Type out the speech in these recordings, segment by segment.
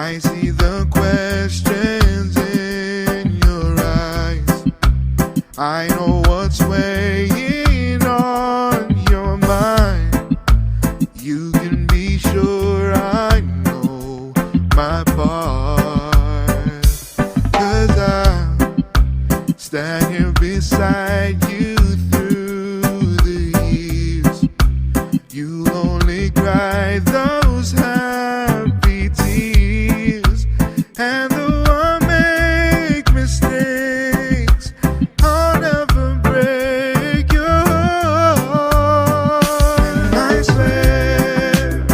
I see the questions in your eyes. I know what's weighing on your mind. You can be sure I know my part. 'Cause I stand here beside you through the years. You only cry those happy tears, and though I make mistakes, I'll never break your heart. And I swear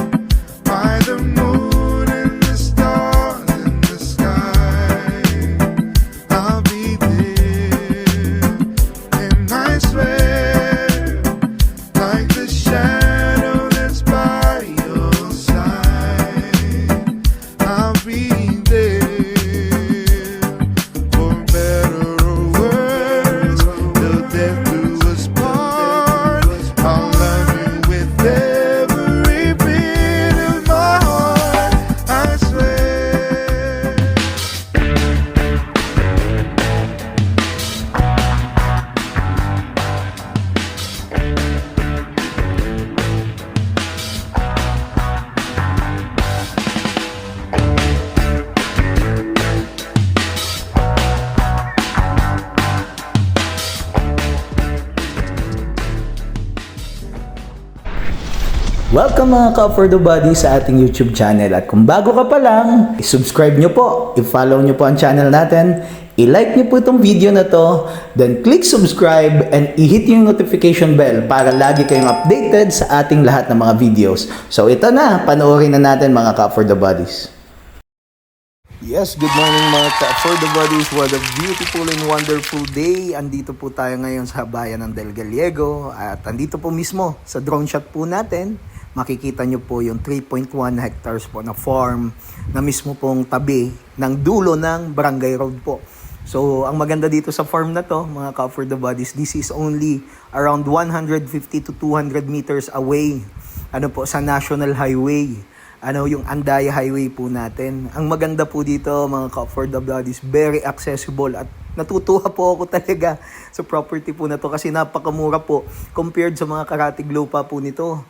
by the moon and the stars in the sky, I'll be there. And I swear, like the shadow that's by your side, I'll be there. For better or worse, till death do us part. I'll love you with every beat of my heart, I swear. Welcome mga ka-For The Body sa ating YouTube channel. At kung bago ka pa lang, i-subscribe nyo po, i-follow nyo po ang channel natin, i-like nyo po itong video na to, then click subscribe and i-hit yung notification bell para lagi kayong updated sa ating lahat ng mga videos. So ito na, panoorin na natin mga ka-For The Bodies. Yes, good morning mga ka-For The Bodies. What a beautiful and wonderful day. Andito po tayo ngayon sa bayan ng Del Gallego at andito po mismo sa drone shot po natin. Makikita nyo po yung 3.1 hectares po na farm na mismo pong tabi ng dulo ng Barangay Road po. So, ang maganda dito sa farm na to, mga ka-For The Bodies, this is only around 150 to 200 meters away sa National Highway. Yung Andaya Highway po natin. Ang maganda po dito, mga ka-For The Bodies, very accessible at natutuwa po ako talaga sa property po na to kasi napakamura po compared sa mga karatig lupa po nito.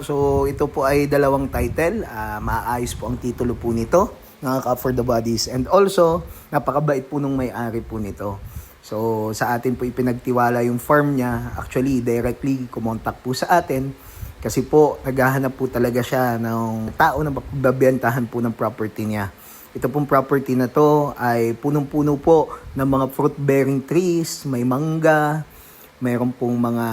So ito po ay dalawang title. Maayos po ang titulo po nito, mga ka-For The Bodies. And also, napakabait po nung may-ari po nito. So sa atin po ipinagtiwala yung farm niya. Actually, directly kumontak po sa atin. Kasi po, naghahanap po talaga siya ng tao na magbabentahan po ng property niya. Ito pong property na to ay punong-puno po ng mga fruit-bearing trees. May mangga, mayroon pong mga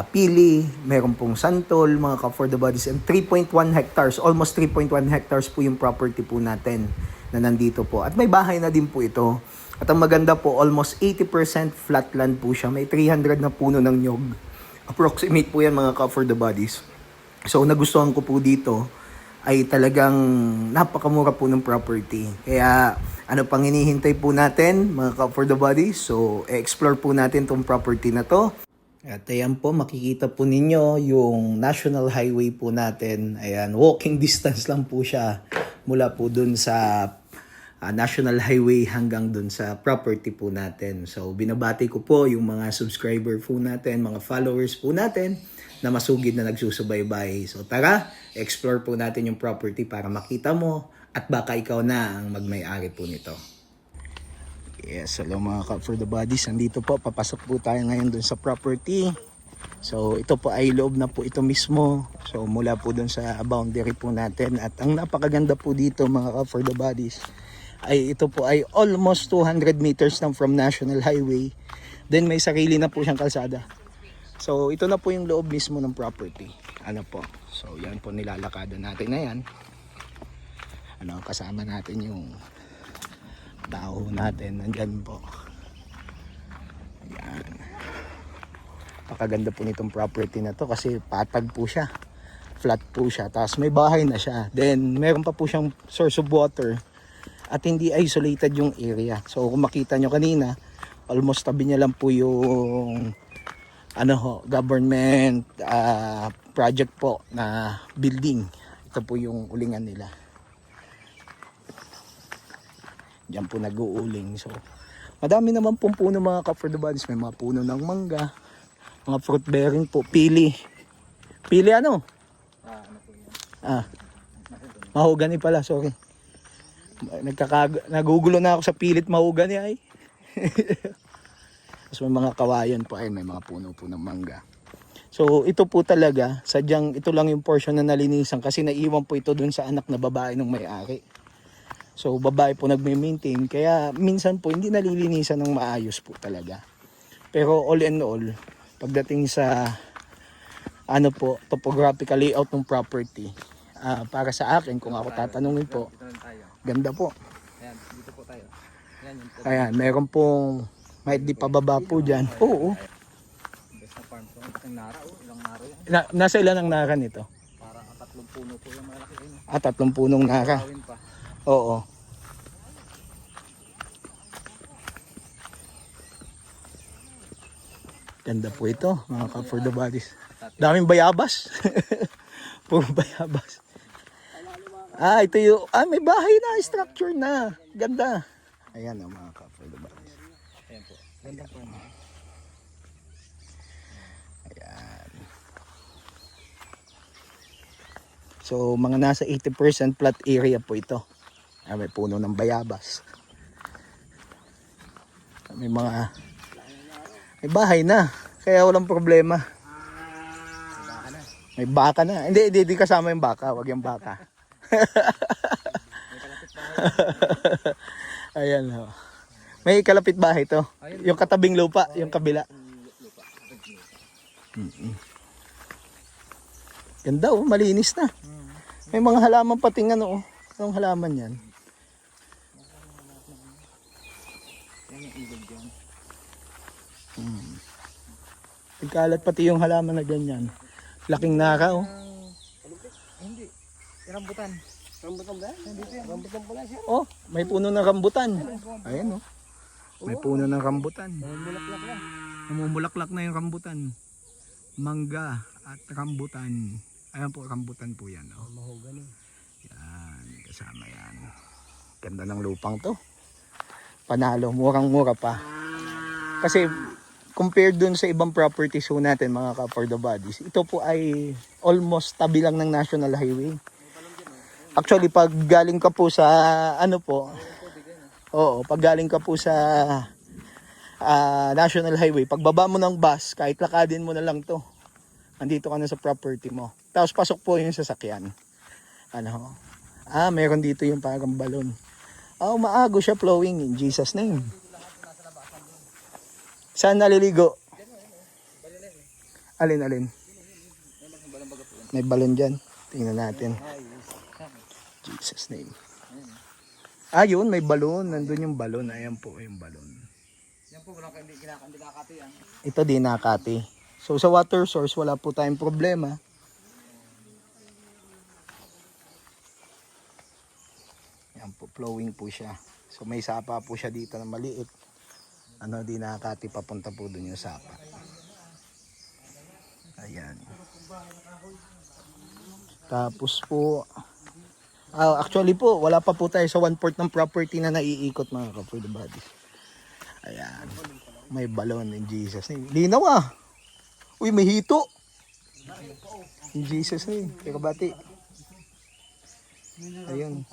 pili, mayroon pong santol, mga ka-For The Bodies. And 3.1 hectares, almost 3.1 hectares po yung property po natin na nandito po. At may bahay na din po ito. At ang maganda po, almost 80% flatland po siya. May 300 na puno ng nyog. Approximate po yan mga ka-For The Bodies. So nagustuhan ko po dito ay talagang napakamura po ng property. Kaya ano pang hinihintay po natin mga ka-For The Bodies? So explore po natin tong property na to. At ayan po, makikita po ninyo yung National Highway po natin. Ayan, walking distance lang po siya mula po dun sa National Highway hanggang dun sa property po natin. So binabati ko po yung mga subscriber po natin, mga followers po natin na masugid na nagsusubaybay. So tara, explore po natin yung property para makita mo at baka ikaw na ang magmay-ari po nito. Yes, hello mga ka-For The Bodies. Nandito po, papasok po tayo ngayon dun sa property. So ito po ay loob na po ito mismo. So mula po dun sa boundary po natin. At ang napakaganda po dito mga ka-For The Bodies ay ito po ay almost 200 meters lang from National Highway. Then may sarili na po siyang kalsada. So ito na po yung loob mismo ng property. So yan po nilalakada natin na yan. Kasama natin yung tao natin. Nandyan po. Ayan. Napakaganda po nitong property na to kasi patag po siya. Flat po siya. Tapos may bahay na siya. Then meron pa po siyang source of water. At hindi isolated yung area. So kung makita nyo kanina, almost tabi niya lang po yung government project po na building. Ito po yung ulingan nila. Diyan po nag-uuling. So, madami naman pong puno mga ka for the bodies. May mga puno ng mangga, mga fruit bearing po, pili. Pili ano? Mahogany pala, sorry. Nagugulo na ako sa pilit mahogany ay. Tapos may mga kawayan po, ay may mga puno po ng mangga. So ito po talaga, sadyang ito lang yung portion na nalinisan kasi naiwan po ito dun sa anak na babae ng may-ari. So babae po nagme-maintain, kaya minsan po hindi nalilinisan ng maayos po talaga. Pero all in all, pagdating sa ano po, topographical layout ng property, para sa akin, kung ako tatanungin po, ganda po. Ayan, dito po tayo. Ayan, yung po. Ayan, meron pong may di pababa po dyan. Oo. Best na farm po. Ang nara, ilang nara yan. Nasa ilan ang nara nito? Para 3 puno po yung malaki. Ayun, 3 punong nara. Kawin pa. Oo. Ganda po ito, mga ka for the bodies. Daming bayabas. Puro bayabas. Ito yung, may bahay na, structure na. Ganda. Ayan ang mga ka for the bodies. Ayan po. Ganda po. Ayan. So, mga nasa 80% flat area po ito. May puno ng bayabas. May bahay na. Kaya walang problema. May baka na. Hindi kasama yung baka. Wag yung baka. Ayan ho. May kalapit bahay to. Yung katabing lupa, yung kabila. Ganda oh, malinis na. May mga halaman pating ano oh. Anong halaman yan? Yan yung ilog dyan. Ikalat pati yung halaman na ganyan. Laking naka oh. Hindi. Rambutan. Rambutan ba? Dito yan. Rambutan pala siya. Oh, may puno ng rambutan. Ayan oh. May puno ng rambutan. Bulaklak lang. Namumulaklak na yung rambutan. Mangga at rambutan. Ayan po, rambutan po yan. Oh. Mahogany. Yan, kasama yan. Ganda ng lupang to. Panalo, murang-mura pa. Kasi compared dun sa ibang properties ho natin mga ka for the bodies, ito po ay almost tabi lang ng National Highway. Actually, pag galing ka po sa ano po, pag galing ka po sa National Highway, pagbaba mo ng bus, kahit lakadin mo na lang to, andito ka na sa property mo. Tapos pasok po yung sasakyan. Meron dito yung parang balon. Maago siya flowing in Jesus name. Saan naliligo? Alin? May balon dyan. Tingnan natin. Jesus name. Yun, may balon. Nandun yung balon. Ayan po yung balon. Yan po, walang hindi kinakati yan. Ito din nakati. So sa water source, wala po tayong problema. Yan po, flowing po siya. So may sapa po siya dito na maliit. Di nakati papunta po dun yung sapa. Ayan. Tapos po, actually po, wala pa po tayo sa 1/4 ng property na naiikot mga ka for the body. Ayan. May balon in Jesus name. Linaw ah. Uy, may hito. In Jesus name. Kaya kabati. Ayun.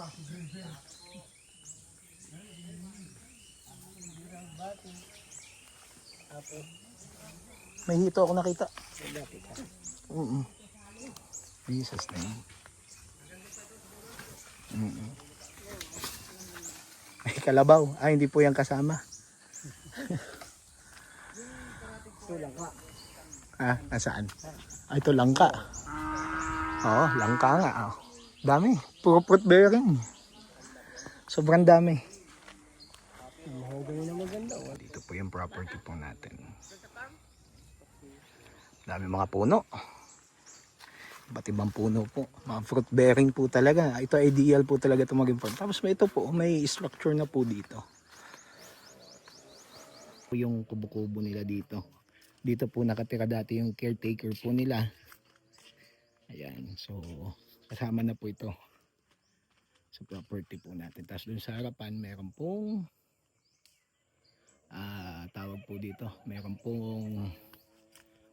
May hito ako nakita. Jesus name. May kalabaw. Hindi po yan kasama. Ito langka. Nasaan? Ito langka. Oo, langka nga. Dami. Puro fruit bearing. Sobrang dami. Mahogany na maganda. Dito po yung property po natin. Dami mga puno. Iba't ibang puno po. Mga fruit bearing po talaga. Ito ideal po talaga ito maging farm. Tapos may ito po, may structure na po dito. Yung kubo-kubo nila dito. Dito po nakatira dati yung caretaker po nila. Ayan. So, Kasama na po ito sa property po natin. Tapos dun sa harapan, meron pong tawag po dito, meron pong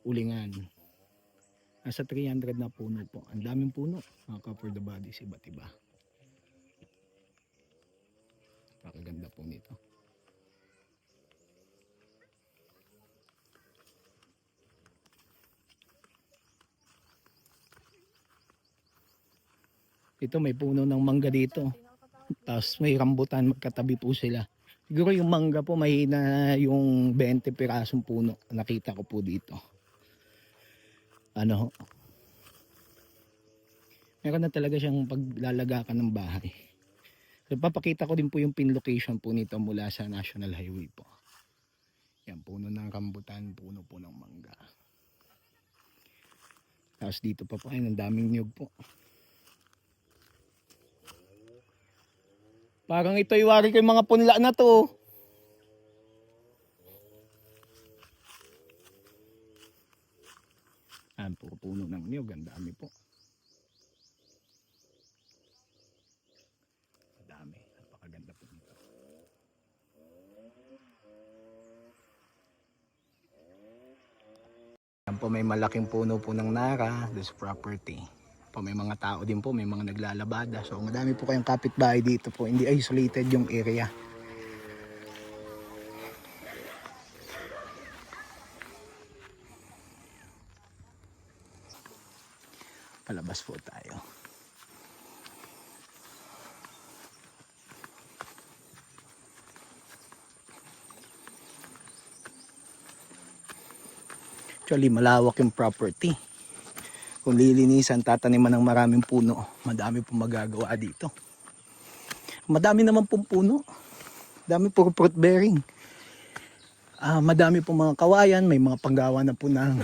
ulingan. Nasa 300 na puno po. Ang daming puno, mga ka-for the bodies, iba't iba. Pakaganda po nito. Ito may puno ng mangga dito. Tapos may rambutan, magkatabi po sila. Siguro yung mangga po mahina yung 20 pirasong puno. Nakita ko po dito. Ano, meron na talaga siyang paglalagakan ng bahay. So, papakita ko din po yung pin location po nito mula sa National Highway po. Yan, puno ng rambutan, puno po ng mangga. Tapos dito pa po, ayun, ang daming niyog po. Parang ito iwari ko yung mga punla na to. Ayan, puro puno ng niyog, ang dami po. Dami, napakaganda po nito. Ayan po, may malaking puno po ng nara, this property. Po, may mga tao din po, may mga naglalabada. So madami po kayong kapitbahay dito po, hindi isolated yung area. Palabas po tayo. Actually, malawak yung property. Kung lilinisan, tataniman ng maraming puno, madami pong magagawa dito. Madami naman pong puno. Dami po fruit bearing. Madami pong mga kawayan, may mga panggawa na po ng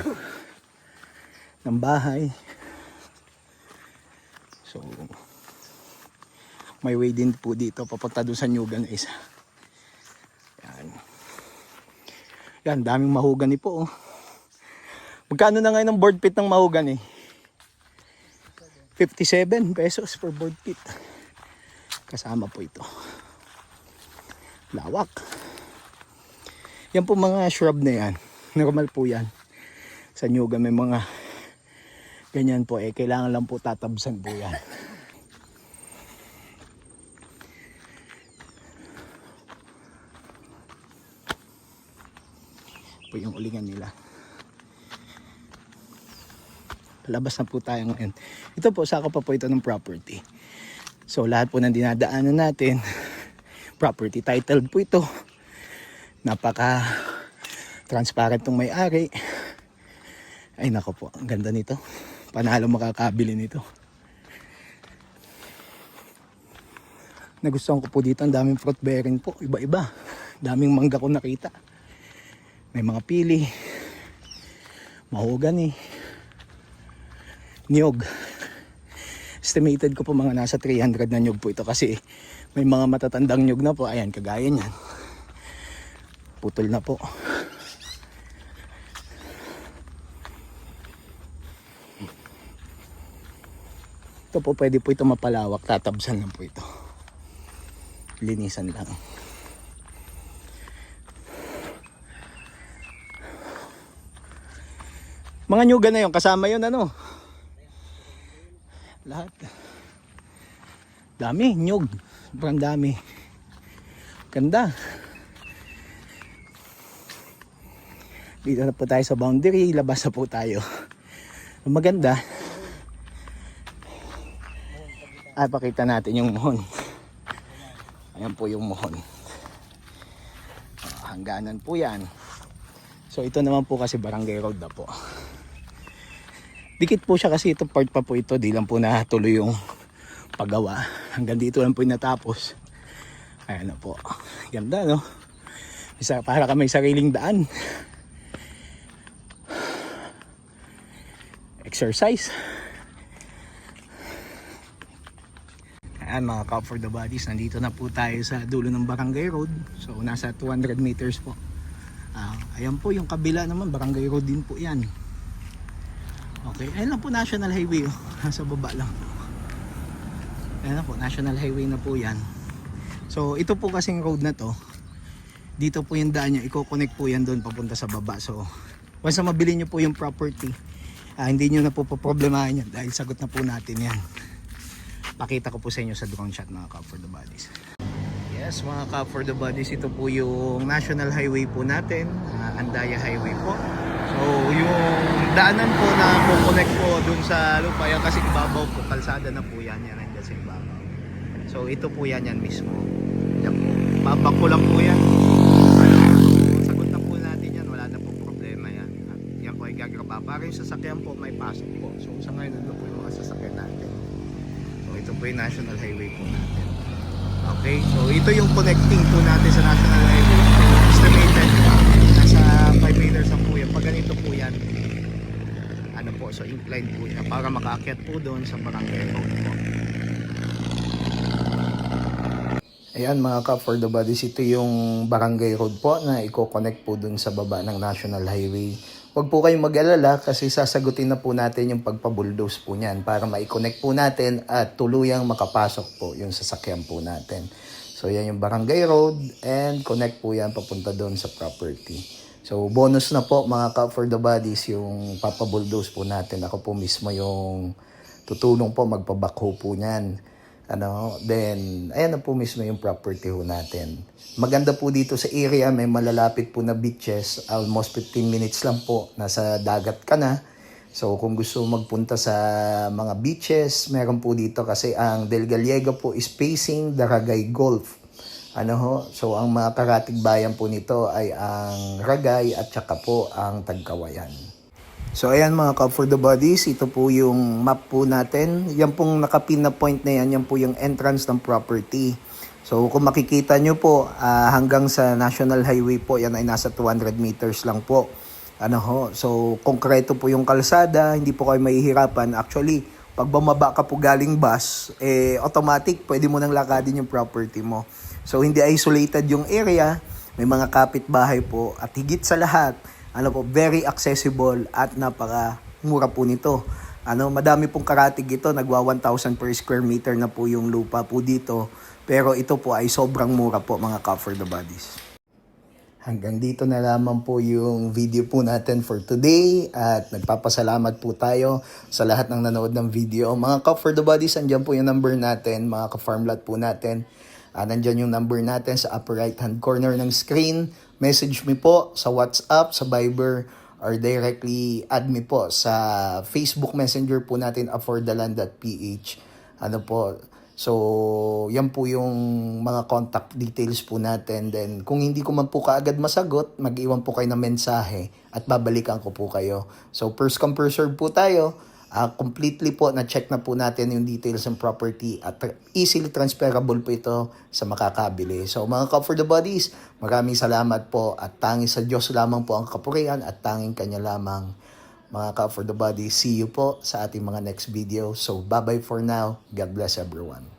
bahay. So, may way din po dito papunta doon sa Nyugan isa. Yan. Yan, daming mahogany po. Oh. Magkano na ngayon ang board feet ng mahogany? 57 pesos per board feet. Kasama po ito. Lawak. Yan po mga shrub na yan. Normal po yan. Sa Nyugan may mga ganyan po, kailangan lang po tatabsan po yan. Po yung ulingan nila. Palabas na po tayo ngayon. Ito po, saka pa po ito ng property. So lahat po ng dinadaanan natin, property titled po ito. Napaka transparent tong may-ari. Ay nako po, ang ganda nito. Panalo makakabili nito. Nagustuhan ko po dito, ang daming fruit bearing po, iba-iba. Daming mangga ko nakita. May mga pili, mahogany, niyog. Estimated ko po mga nasa 300 na niyog po ito kasi may mga matatandang niyog na po. Ayan, kagaya niyan. Putol na po. Ito po, pwede po ito mapalawak. Tatabsan lang po ito. Linisan lang. Mga nyugan na yun, kasama yun ano? Lahat. Dami, nyug. Sobrang dami. Ganda. Dito na po tayo sa boundary. Labas na po tayo. Maganda. Pakita natin yung muhon. Ayan po yung muhon. Hangganan po yan. So ito naman po kasi barangay road na po. Dikit po siya kasi ito part pa po ito. Di lang po natuloy yung paggawa. Hanggang dito lang po yung natapos. Ayan na po. Ganda no? Para ka may sariling daan. Exercise. Ayan mga Cup for the Bodies, nandito na po tayo sa dulo ng Barangay Road. So nasa 200 meters po. Ayan po yung kabila naman, Barangay Road din po yan. Okay, ayan lang po National Highway. Nasa baba lang po. Ayan na po, National Highway na po yan. So ito po kasing road na to, dito po yung daan nyo, i-connect po yan doon papunta sa baba. So once na mabili nyo po yung property, hindi nyo na po problemahin yan dahil sagot na po natin yan. Pakita ko po sa inyo sa drone shot mga Cop for the Bodies. Yes mga Cop for the Bodies, ito po yung National Highway po natin, Andaya Highway po. So yung daanan po na connect po dun sa lupa yan kasi ibabaw po, kalsada na po yan, yan nandiyan sa ibabaw. So ito po yan mismo. Yan po, babak ko lang po yan. Sagot na po natin yan, wala na po problema yan. Yan po ay gagraba. Para yung sasakyan po may pasok po. So sa ngayon ito po yung mga sasakyan natin. So ito po yung National Highway po natin. Okay, so ito yung connecting po natin sa National Highway. So estimated nasa 5 meters ang po yan. Pag ganito po yan, ano po, so incline po yan para makaakyat po doon sa barangay road po. Ayan mga Cop for the Bodies, ito yung barangay road po na i-connect po dun sa baba ng National Highway. Huwag po kayong mag-alala kasi sasagutin na po natin yung pagpa-bulldoze po niyan para ma-connect po natin at tuluyang makapasok po yung sasakyan po natin. So yan yung barangay road and connect po yan papunta doon sa property. So bonus na po mga Cop for the Bodies yung papa-bulldoze po natin. Ako po mismo yung tutulong po magpa-backhoe po niyan. Then ayan na po mismo yung property ho natin. Maganda po dito sa area, may malalapit po na beaches, almost 15 minutes lang po, nasa dagat ka na. So kung gusto magpunta sa mga beaches, meron po dito kasi ang Del Gallega po is facing Daragay Gulf. So ang mga karatig bayan po nito ay ang Ragay at saka po ang Tagkawayan. So ayan mga Cop for the Bodies, ito po yung map po natin. Yan pong nakapin na point na yan, yan po yung entrance ng property. So kung makikita nyo po, hanggang sa National Highway po, yan ay nasa 200 meters lang po. So konkreto po yung kalsada, hindi po kayo mahihirapan. Actually, pag bumaba ka po galing bus, automatic, pwede mo nang lakadin yung property mo. So hindi isolated yung area, may mga kapitbahay po at higit sa lahat, very accessible at napaka-mura po nito. Madami pong karatig ito, nagwa 1,000 per square meter na po yung lupa po dito. Pero ito po ay sobrang mura po mga Cop for the Bodies. Hanggang dito na lamang po yung video po natin for today at nagpapasalamat po tayo sa lahat ng nanood ng video. Mga Cop for the Bodies, andyan po yung number natin, mga ka-farmlot po natin. Nandyan yung number natin sa upper right hand corner ng screen. Message me po sa WhatsApp, sa Viber, or directly add me po sa Facebook Messenger po natin, affordtheland.ph. So yan po yung mga contact details po natin. Then kung hindi ko man po kaagad masagot, mag-iwan po kayo ng mensahe at babalikan ko po kayo. So first come first serve po tayo. Completely po na-check na po natin yung details ng property at easily transferable po ito sa makakabili. So mga Cop for the Bodies, maraming salamat po at tanging sa Diyos lamang po ang kapurihan at tanging Kanya lamang. Mga Cop for the Bodies, see you po sa ating mga next video. So bye-bye for now. God bless everyone.